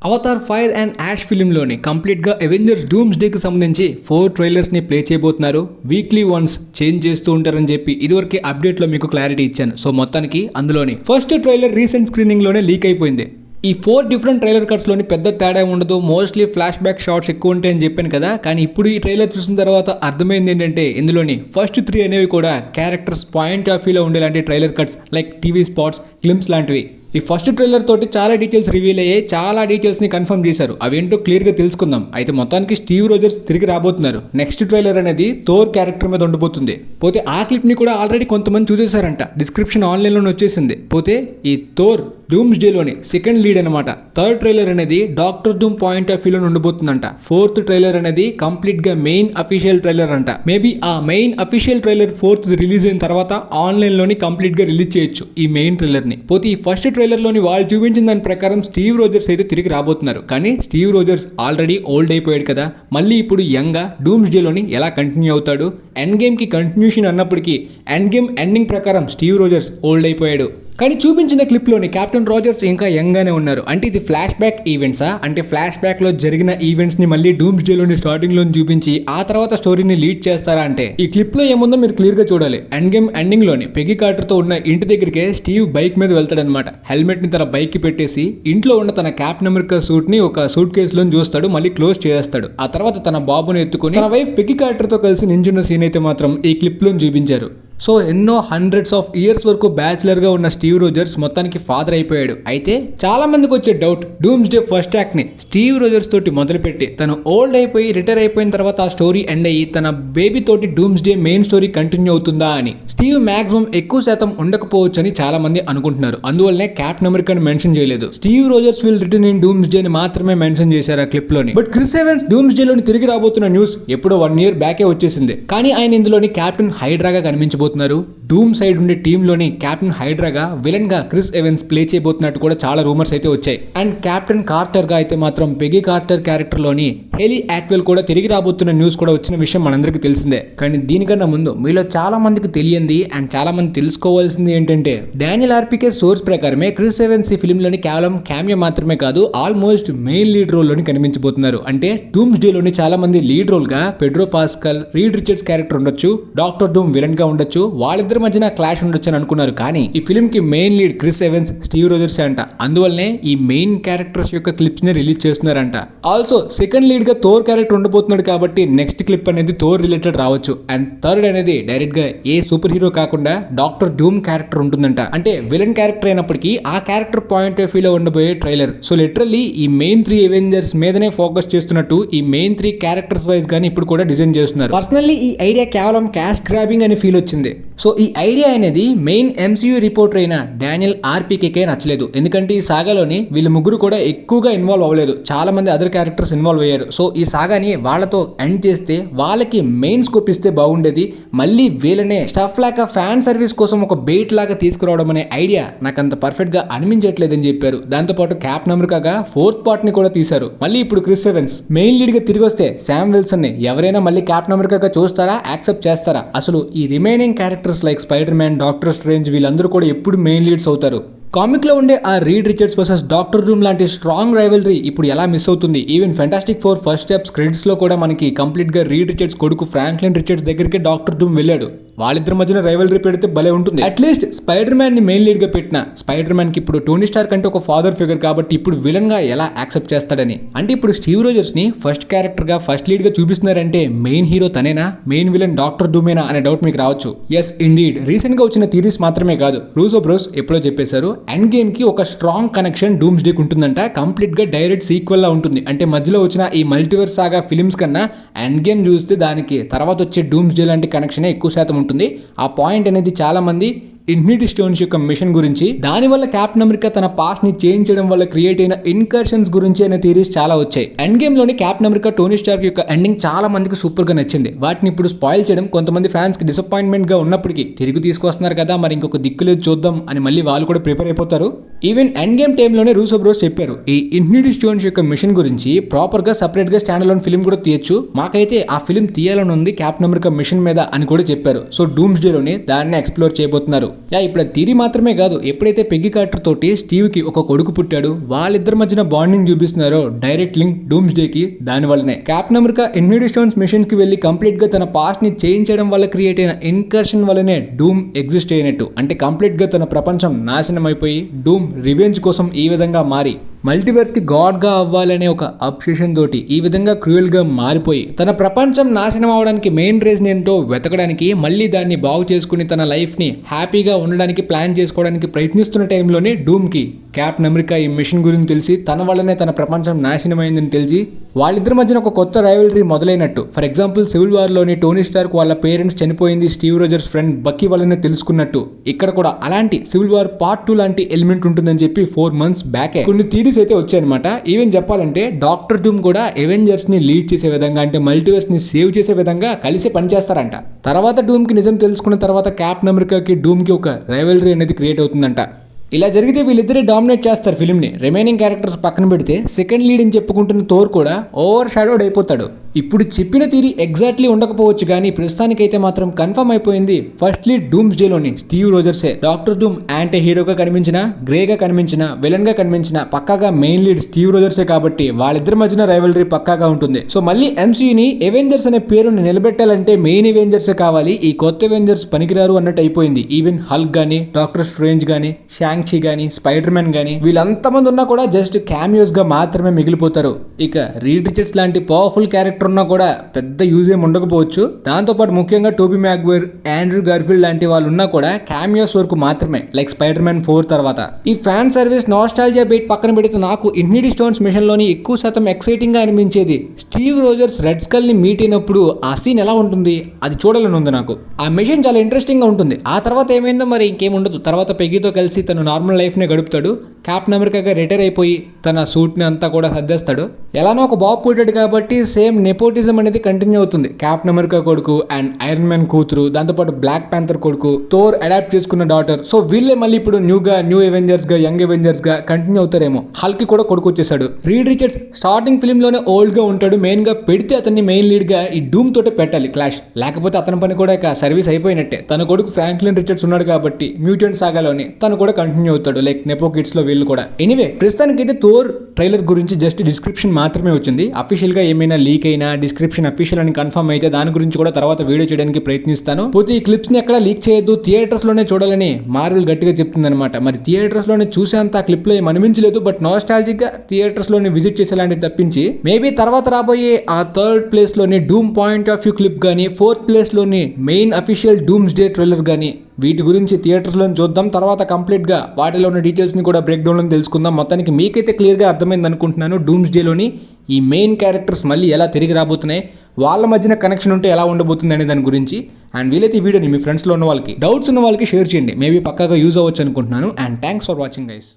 Avatar fire and ash ఫిలింలోని కంప్లీట్గా Avengers dooms డేకి సంబంధించి 4 ట్రైలర్స్ని ప్లే చేయబోతున్నారు. వీక్లీ వన్స్ చేంజ్ చేస్తూ ఉంటారని చెప్పి ఇదివరకు అప్డేట్లో మీకు క్లారిటీ ఇచ్చాను. సో మొత్తానికి అందులోని ఫస్ట్ ట్రైలర్ రీసెంట్ స్క్రీనింగ్లోనే లీక్ అయిపోయింది. ఈ 4 డిఫరెంట్ ట్రైలర్ కట్స్లోని పెద్ద తేడా ఉండదు, మోస్ట్లీ ఫ్లాష్ బ్యాక్ షాట్స్ ఎక్కువ ఉంటాయని చెప్పాను కదా. కానీ ఇప్పుడు ఈ ట్రైలర్ చూసిన తర్వాత అర్థమైంది ఏంటంటే ఇందులోని ఫస్ట్ 3 అనేవి కూడా క్యారెక్టర్స్ పాయింట్ ఆఫ్ వ్యూలో ఉండేలాంటి trailer cuts, like TV spots, glimpse లాంటివి. ఈ ఫస్ట్ ట్రైలర్ తోటి చాలా డీటెయిల్స్ రివీల్ అయ్యాయి, చాలా డీటెయిల్స్ ని కన్ఫర్మ్ చేశారు. అవేంటో క్లియర్ గా తెలుసుకుందాం. అయితే మొత్తానికి స్టీవ్ రోజర్స్ తిరిగి రాబోతున్నారు. నెక్స్ట్ ట్రైలర్ అనేది థోర్ క్యారెక్టర్ మీద ఉండబోతుంది. పోతే ఆ క్లిప్ ని కూడా ఆల్రెడీ కొంతమంది చూసేశారంట, డిస్క్రిప్షన్ ఆన్లైన్ లోనే వచ్చేసింది. పోతే ఈ థోర్ డూమ్స్ డేలోని సెకండ్ లీడ్ అనమాట. థర్డ్ ట్రైలర్ అనేది డాక్టర్ డూమ్ పాయింట్ ఆఫ్ వ్యూలో ఉండబోతుందంట. ఫోర్త్ ట్రైలర్ అనేది కంప్లీట్ గా మెయిన్ అఫీషియల్ ట్రైలర్ అంట. మేబీ ఆ main official trailer 4th release అయిన తర్వాత ఆన్లైన్ లోని కంప్లీట్ గా రిలీజ్ చేయొచ్చు ఈ మెయిన్ ట్రైలర్ ని. పోతే ఈ ఫస్ట్ ట్రైలర్ లోని వాళ్ళు చూపించిన దాని ప్రకారం స్టీవ్ రోజర్స్ అయితే తిరిగి రాబోతున్నారు. కానీ స్టీవ్ రోజర్స్ ఆల్రెడీ ఓల్డ్ అయిపోయాడు కదా, మళ్ళీ ఇప్పుడు యంగ్ గా డూమ్స్ డేలోని ఎలా కంటిన్యూ అవుతాడు? ఎండ్ గేమ్ కి కంటిన్యూషన్ అన్నప్పటికీ ఎండ్ గేమ్ ఎండింగ్ ప్రకారం స్టీవ్ రోజర్స్ ఓల్డ్ అయిపోయాడు. కానీ చూపించిన క్లిప్లోని కెప్టెన్ రాజర్స్ ఇంకా యంగ్గానే ఉన్నారు. అంటే ఇది ఫ్లాష్ బ్యాక్ ఈవెంట్సా? అంటే ఫ్లాష్ బ్యాక్లో జరిగిన ఈవెంట్స్ని మళ్ళీ డూమ్స్ డేలోని స్టార్టింగ్లో చూపించి ఆ తర్వాత స్టోరీని లీడ్ చేస్తారా అంటే ఈ క్లిప్లో ఏముందో మీరు క్లియర్గా చూడాలి. ఎండ్ గేమ్ ఎండింగ్లోని పెగి కార్టర్తో ఉన్న ఇంటి దగ్గరికే స్టీవ్ బైక్ మీద వెళ్తాడనమాట. హెల్మెట్ని తన బైక్కి పెట్టేసి ఇంట్లో ఉన్న తన క్యాప్టెన్ అమెరికా సూట్ని ఒక సూట్ కేసులో చూస్తాడు, మళ్ళీ క్లోజ్ చేస్తాడు. ఆ తర్వాత తన బాబుని ఎత్తుకుని తన వైఫ్ పెగి కార్టర్తో కలిసి నించున్న సీన్ అయితే మాత్రం ఈ క్లిప్లో చూపించారు. సో ఎన్నో హండ్రెడ్స్ ఆఫ్ ఇయర్స్ వరకు బ్యాచులర్గా ఉన్న స్టీవ్ రోజర్స్ మొత్తానికి ఫాదర్ అయిపోయాడు. అయితే చాలా మందికి వచ్చే డౌట్, డూమ్స్ డే ఫస్ట్ యాక్ట్ని స్టీవ్ రోజర్స్ తోటి మొదలుపెట్టి తను ఓల్డ్ అయిపోయి రిటైర్ అయిపోయిన తర్వాత ఆ స్టోరీ ఎండ్ అయ్యి తన బేబీ తోటి dooms day main story continue అవుతుందా అని. స్టీవ్ మాక్సిమం ఎక్కువ శాతం ఉండకపోవచ్చు అని చాలా మంది అనుకుంటున్నారు. అందువల్లనే క్యాప్టెన్ అమెరికాని మెన్షన్ చేయలేదు. Steve Rogers will return in dooms day ని మాత్రమే మెన్షన్ చేశారు ఆ క్లిప్ లోని. But Chris Evans dooms day లోని తిరిగి రాబోతున్న న్యూస్ ఎప్పుడో 1 year బ్యాకే వచ్చేసింది. కానీ ఆయన ఇందులోని క్యాప్టెన్ హైడ్రాగా కనిపించబోతున్నారు. డూమ్ సైడ్ ఉండే టీమ్ లోని క్యాప్టెన్ హైడ్రాగా విలన్ గా క్రిస్ ఎవెన్స్ ప్లే చేయబోతున్నట్టు కూడా చాలా రూమర్స్ అయితే వచ్చాయి. అండ్ క్యాప్టెన్ కార్టర్ గా అయితే మాత్రం పెగి కార్టర్ క్యారెక్టర్ లోని హెలీ యాట్వెల్ కూడా తిరిగి రాబోతున్న న్యూస్ కూడా వచ్చిన విషయం మనందరికీ తెలిసిందే. కానీ దీనికన్నా ముందు మీలో చాలా మందికి తెలియంది అండ్ చాలా మంది తెలుసుకోవాల్సింది ఏంటంటే, డానియల్ ఆర్పికే సోర్స్ ప్రకారమే క్రిస్ ఎవెన్స్ ఈ ఫిల్మ్ లోని కేవలం క్యామియో మాత్రమే కాదు, ఆల్మోస్ట్ మెయిన్ లీడ్ రోల్ లోని కనిపించబోతున్నారు. అంటే డూమ్స్ డే లోని చాలా మంది లీడ్ రోల్ గా Pedro pascal, read Richards character ఉండొచ్చు, డాక్టర్ డూమ్ విలన్ గా ఉండొచ్చు, వాళ్ళిద్దరి మధ్యన క్లాష్ ఉండొచ్చు అని అనుకున్నారు. కానీ ఈ ఫిల్మ్ కి main lead Chris Evans, Steve Rogers అంట. అందువల్లనే ఈ మెయిన్ క్యారెక్టర్స్ యొక్క క్లిప్స్ ని రిలీజ్ చేస్తున్నారంట. ఆల్సో సెకండ్ లీడ్ గా థోర్ క్యారెక్టర్ ఉండబోతున్నాడు కాబట్టి నెక్స్ట్ క్లిప్ అనేది థోర్ రిలేటెడ్ రావచ్చు. అండ్ థర్డ్ అనేది డైరెక్ట్ గా ఏ సూపర్ హీరో కాకుండా డాక్టర్ డూమ్ క్యారెక్టర్ ఉంటుందంట. అంటే విలన్ క్యారెక్టర్ అయినప్పటికీ ఆ క్యారెక్టర్ పాయింట్ ఆఫ్ వ్యూలో ఉండబోయే ట్రైలర్. సో లిటరల్లీ ఈ మెయిన్ 3 అవెంజర్స్ మీదనే ఫోకస్ చేస్తున్నట్టు ఈ మెయిన్ 3 క్యారెక్టర్స్ వైజ్ గానీ ఇప్పుడు కూడా డిజైన్ చేస్తున్నారు. పర్సనల్లీ ఈ ఐడియా కేవలం క్యాష్ గ్రాబింగ్ అని ఫీల్ వచ్చింది. సో ఈ ఐడియా అనేది మెయిన్ ఎంసీయూ రిపోర్టర్ అయిన డానియల్ ఆర్పికే నచ్చలేదు. ఎందుకంటే ఈ సాగాలోని వీళ్ళు ముగ్గురు కూడా ఎక్కువగా ఇన్వాల్వ్ అవ్వలేదు, చాలా మంది అదర్ క్యారెక్టర్స్ ఇన్వాల్వ్ అయ్యారు. సో ఈ సాగాని వాళ్ళతో ఎండ్ చేస్తే వాళ్ళకి మెయిన్ స్కోప్ ఇస్తే బాగుండేది. మళ్ళీ వీళ్ళనే స్టఫ్ లాగా ఫ్యాన్ సర్వీస్ కోసం ఒక బెయిట్ లాగా తీసుకురావడం అనే ఐడియా నాకు అంత పర్ఫెక్ట్ గా అనిపించట్లేదని చెప్పారు. దాంతోపాటు క్యాప్టెన్ అమెరికాగా 4th part ని కూడా తీశారు. మళ్ళీ ఇప్పుడు క్రిస్ ఎవెన్స్ మెయిన్ లీడ్ గా తిరిగి వస్తే శామ్ విల్సన్ ని ఎవరైనా మళ్ళీ క్యాప్టెన్ అమెరికాగా చూస్తారా, యాక్సెప్ట్ చేస్తారా? అసలు ఈ remaining characters like spider man, doctor strange వీళ్ళందరూ కూడా ఎప్పుడు మెయిన్ లీడ్స్ అవుతారు? కామిక్ లో ఉండే ఆ Reed Richards versus Doctor Doom లాంటి స్ట్రాంగ్ రైవల్రీ ఇప్పుడు ఎలా మిస్ అవుతుంది? Even Fantastic 4 First Steps credits లో కూడా మనకి కంప్లీట్ గా రీడ్ రిచర్డ్స్ కొడుకు ఫ్రాంక్లిన్ రిచర్డ్స్ దగ్గరికి డాక్టర్ డూమ్ వెళ్ళాడు. వాళ్ళిద్దరి మధ్యన రైవల్రీ పెడితే భలే ఉంటుంది. అట్లీస్ట్ స్పైడర్ మ్యాన్ ని మెయిన్ లీడ్ గా పెట్టిన స్పైడర్ మ్యాన్ కి ఇప్పుడు టోనీ స్టార్క్ అంటే ఒక ఫాదర్ ఫిగర్ కాబట్టి ఇప్పుడు విలన్ గా ఎలా యాక్సెప్ట్ చేస్తాడని. అంటే ఇప్పుడు స్టీవ్ రోజర్స్ ని ఫస్ట్ క్యారెక్టర్ గా ఫస్ట్ లీడ్ గా చూపిస్తున్నారంటే మెయిన్ హీరో తనేనా, మెయిన్ విలన్ డాక్టర్ డూమేనా అనే డౌట్ మీకు రావచ్చు. ఎస్ ఇండీడ్, రీసెంట్ గా వచ్చిన థియరీస్ మాత్రమే కాదు, రూసో బ్రోస్ ఎప్పుడో చెప్పేశారు ఎండ్ గేమ్ కి ఒక స్ట్రాంగ్ కనెక్షన్ డూమ్స్ డే ఉంటుందంట. కంప్లీట్ గా డైరెక్ట్ సీక్వెల్ లా ఉంటుంది. అంటే మధ్యలో వచ్చిన ఈ మల్టీవర్స్ సాగా ఫిలిమ్స్ కన్నా ఎండ్ గేమ్ చూస్తే దానికి తర్వాత వచ్చే డూమ్స్ డే లాంటి కనెక్షన్ ఎక్కువ శాతం ఉంటుంది. ఆ పాయింట్ అనేది చాలా మంది ఇన్ఫినిటీ స్టోన్స్ యొక్క మిషన్ గురించి, దానివల్ల క్యాప్టెన్ అమెరికా తన పాస్ట్ ని చేంజ్ చేయడం వల్ల క్రియేట్ అయిన ఇన్కర్షన్స్ గురించి అనే థియరీస్ చాలా వచ్చాయి. ఎండ్ గేమ్ లోని క్యాప్టెన్ అమెరికా టోనీ స్టార్క్ యొక్క ఎండింగ్ చాలా మందికి సూపర్ గా నచ్చింది. వాటిని ఇప్పుడు స్పాయిల్ చేయడం కొంతమంది ఫ్యాన్స్ కి డిసప్పాయింట్మెంట్ గా ఉన్నప్పటికీ తిరిగి తీసుకొస్తున్నారు కదా, మరి ఇంకొక దిక్కులేదు చూద్దాం అని మళ్ళీ వాళ్ళు కూడా ప్రిపేర్ అయిపోతారు. ఈవెన్ ఎండ్ గేమ్ టైంలోనే రూసో బ్రోస్ చెప్పారు ఈ ఇన్ఫినిటీ స్టోన్స్ యొక్క మిషన్ గురించి ప్రాపర్ గా సెపరేట్ గా స్టాండ్ అలోన్ ఫిల్మ్ కూడా తీయొచ్చు, మాకైతే ఆ ఫిల్మ్ తీయాలని ఉంది క్యాప్టెన్ అమెరికా మిషన్ మీద అని కూడా చెప్పారు. సో డూమ్స్ డే లోనే దాన్ని ఎక్స్ప్లోర్ చేయబోతున్నారు. ఇప్పుడు థియరీ మాత్రమే కాదు, ఎప్పుడైతే పెగ్గి కార్టర్ తోటి స్టీవ్ కి ఒక కొడుకు పుట్టాడు, వాళ్ళిద్దరి మధ్యన బాండింగ్ చూపిస్తున్నారో డైరెక్ట్ లింక్ డూమ్స్ డే కి దాని వల్లనే. Captain America Infinity Stones mission కి వెళ్లి కంప్లీట్ గా తన పాస్ట్ ని చేంజ్ చేయడం వల్ల క్రియేట్ అయిన ఇన్కర్షన్ వల్లనే డూమ్ ఎగ్జిస్ట్ అయినట్టు. అంటే కంప్లీట్ గా తన ప్రపంచం నాశనం అయిపోయి డూమ్ రివెంజ్ కోసం ఈ విధంగా మారి మల్టీవర్స్ కి గాడ్ గా అవ్వాలనే ఒక అబ్సెషన్ తోటి ఈ విధంగా క్రూయల్ గా మారిపోయి తన ప్రపంచం నాశనం అవడానికి మెయిన్ రీజన్ ఏంటో వెతకడానికి, మళ్ళీ దాన్ని బాగు చేసుకుని తన లైఫ్ ని హ్యాపీగా ఉండడానికి ప్లాన్ చేసుకోవడానికి ప్రయత్నిస్తున్న టైంలోనే డూమ్ కి కెప్టెన్ అమెరికా ఈ మిషన్ గురించి తెలిసి తన వల్లనే తన ప్రపంచం నాశనమైందని తెలిసి వాళ్ళిద్దరి మధ్యన ఒక కొత్త రైవలరీ మొదలైనట్టు. ఫర్ ఎగ్జాంపుల్ సివిల్ వార్ లోని టోనీ స్టార్క్ వాళ్ళ పేరెంట్స్ చనిపోయింది స్టీవ్ రోజర్స్ ఫ్రెండ్ బక్కీ వల్లనే తెలుసుకున్నట్టు, ఇక్కడ కూడా అలాంటి సివిల్ వార్ పార్ట్ 2 లాంటి ఎలిమెంట్ ఉంటుందని చెప్పి 4 months బ్యాకే కొన్ని థియరీస్ అయితే వచ్చాయన్నమాట. ఈవెన్ చెప్పాలంటే డాక్టర్ డూమ్ కూడా అవెంజర్స్ ని లీడ్ చేసే విధంగా, అంటే మల్టీవర్స్ ని సేవ్ చేసే విధంగా కలిసి పనిచేస్తారంట. తర్వాత డూమ్ కి నిజం తెలుసుకున్న తర్వాత కెప్టెన్ అమెరికాకి డూమ్ కి ఒక రైవలరీ అనేది క్రియేట్ అవుతుందంట. ఇలా జరిగితే వీళ్ళిద్దరే డామినేట్ చేస్తారు ఫిల్మ్ ని. రిమైనింగ్ క్యారెక్టర్స్ పక్కన పెడితే సెకండ్ లీడ్ అని చెప్పుకుంటున్న థోర్ కూడా ఓవర్ షాడోడ్ అయిపోతాడు. ఇప్పుడు చెప్పిన థియరీ ఎగ్జాక్ట్లీ ఉండకపోవచ్చు కానీ ప్రస్తుతానికైతే మాత్రం కన్ఫర్మ్ అయిపోయింది ఫస్ట్ లీడ్ డూమ్స్ డే లోని స్టీవ్ రోజర్సే. డాక్టర్ డూమ్ యాంటీ హీరోగా కనిపించిన, గ్రేగా కనిపించిన, విలన్ గా కనిపించిన పక్కాగా మెయిన్ లీడ్ స్టీవ్ రోజర్సే కాబట్టి వాళ్ళిద్దరి మధ్యన రైవలరీ పక్కాగా ఉంటుంది. సో మళ్ళీ ఎంసీయూని అవెంజర్స్ అనే పేరుని నిలబెట్టాలంటే మెయిన్ అవెంజర్సే కావాలి, ఈ కొత్త అవెంజర్స్ పనికిరారు అన్నట్టు అయిపోయింది. ఈవెన్ హల్క్ గానీ, డాక్టర్ స్ట్రేంజ్ గానీ, షాంగ్-చి గానీ, స్పైడర్ మ్యాన్ గానీ వీళ్ళంతమంది ఉన్నా కూడా జస్ట్ క్యామియోస్ గా మాత్రమే మిగిలిపోతారు. ఇక రీడ్ రిచర్డ్స్ లాంటి పవర్ఫుల్ క్యారెక్టర్ ఉన్నా కూడా పెద్ద యూజ్ ఏమి ఉండకపోవచ్చు. దాంతోపాటు ముఖ్యంగా టోబీ మ్యాగ్వైర్, ఆండ్రూ గార్ఫీల్డ్ లాంటి వాళ్ళు ఉన్నా కూడా క్యామియోస్ వరకు మాత్రమే, లైక్ స్పైడర్ మ్యాన్ 4 తర్వాత. ఈ ఫ్యాన్ సర్వీస్ నాస్టాల్జియా బీట్ పక్కన పెడితే నాకు ఇన్ఫినిటీ స్టోన్స్ మిషన్ లోని ఎక్కువ శాతం ఎక్సైటింగ్ గా అనిపించేది స్టీవ్ రోజర్స్ రెడ్ స్కల్ ని మీట్ అయినప్పుడు ఆ సీన్ ఎలా ఉంటుంది అది చూడాలని ఉంది నాకు. ఆ మిషన్ చాలా ఇంట్రెస్టింగ్ గా ఉంటుంది. ఆ తర్వాత ఏమైందో మరి ఇంకేం ఉండదు. తర్వాత పెగ్గితో కలిసి తను నార్మల్ లైఫ్ ని గడుపుతాడు. కెప్టెన్ అమెరికాగా రిటైర్ అయిపోయి తన సూట్ ని అంతా కూడా సర్దేస్తాడు. ఎలానో ఒక బాబు పుట్టాడు కాబట్టి సేమ్ నెపోటిజం అనేది కంటిన్యూ అవుతుంది. కెప్టెన్ అమెరికా కొడుకు అండ్ ఐరన్ మ్యాన్ కూతురు, దాంతోపాటు బ్లాక్ ప్యాంథర్ కొడుకు, థోర్ అడాప్ట్ చేసుకున్న డాటర్. సో వీళ్ళే మళ్ళీ ఇప్పుడు న్యూ అవెంజర్స్ గా, యంగ్ అవెంజర్స్ గా కంటిన్యూ అవుతారేమో. హల్క్ కూడా కొడుకు వచ్చేసాడు. రీడ్ రిచర్డ్స్ స్టార్టింగ్ ఫిల్మ్ లోనే ఓల్డ్ గా ఉంటాడు. మెయిన్ గా పెడితే అతన్ని మెయిన్ లీడ్ గా ఈ డూమ్ తోటే పెట్టాలి క్లాష్, లేకపోతే అతని పని కూడా ఇక సర్వీస్ అయిపోయినట్టే. తన కొడుకు ఫ్రాంక్లిన్ రిచర్డ్స్ ఉన్నాడు కాబట్టి మ్యూటెంట్ సాగాలోని తను కూడా కంటిన్యూ అవుతాడు, లైక్ నెపో కిడ్స్ లో వీళ్ళు కూడా. ఎనీవే ప్రస్తుతానికి అయితే థోర్ ట్రైలర్ గురించి జస్ట్ డిస్క్రిప్షన్ మాత్రమే వచ్చింది. అఫీషియల్ గా ఏమైనా లీక్ అయినా డిస్క్రిప్షన్ అఫీషియల్ అని కన్ఫర్మ్ అయితే దాని గురించి కూడా తర్వాత వీడియో చేయడానికి ప్రయత్నిస్తాను. పోతే ఈ క్లిప్స్ ని ఎక్కడ లీక్ చేయొద్దు, థియేటర్స్ లోనే చూడాలని మార్వెల్ గట్టిగా చెప్తుంది అనమాట. మరి థియేటర్స్ లోనే చూసేంత క్లిప్ లో ఏం అనిపించలేదు, బట్ నాస్టాలజిక్ గా థియేటర్స్ లోనే విజిట్ చేసేలాంటివి తప్పించి మేబీ తర్వాత రాబోయే ఆ 3rd ప్లేస్ లోని డూమ్ పాయింట్ ఆఫ్ వ్యూ క్లిప్ గానీ, 4th ప్లేస్ లోని main official dooms day trailer గానీ వీటి గురించి థియేటర్స్లో చూద్దాం. తర్వాత కంప్లీట్గా వాటిలో ఉన్న డీటెయిల్స్ని కూడా బ్రేక్ డౌన్లో తెలుసుకుందాం. మొత్తానికి మీకైతే క్లియర్గా అర్థమైంది అనుకుంటున్నాను డూమ్స్ డేలోని ఈ మెయిన్ క్యారెక్టర్స్ మళ్ళీ ఎలా తిరిగి రాబోతున్నాయి, వాళ్ళ మధ్యన కనెక్షన్ ఉంటే ఎలా ఉండబోతుంది అనే దాని గురించి. అండ్ వీలైతే ఈ వీడియోని మీ ఫ్రెండ్స్లో ఉన్న వాళ్ళకి, డౌట్స్ ఉన్న వాళ్ళకి షేర్ చేయండి. మేబీ పక్కాగా యూజ్ అవ్వచ్చు అనుకుంటున్నాను. And thanks for watching guys.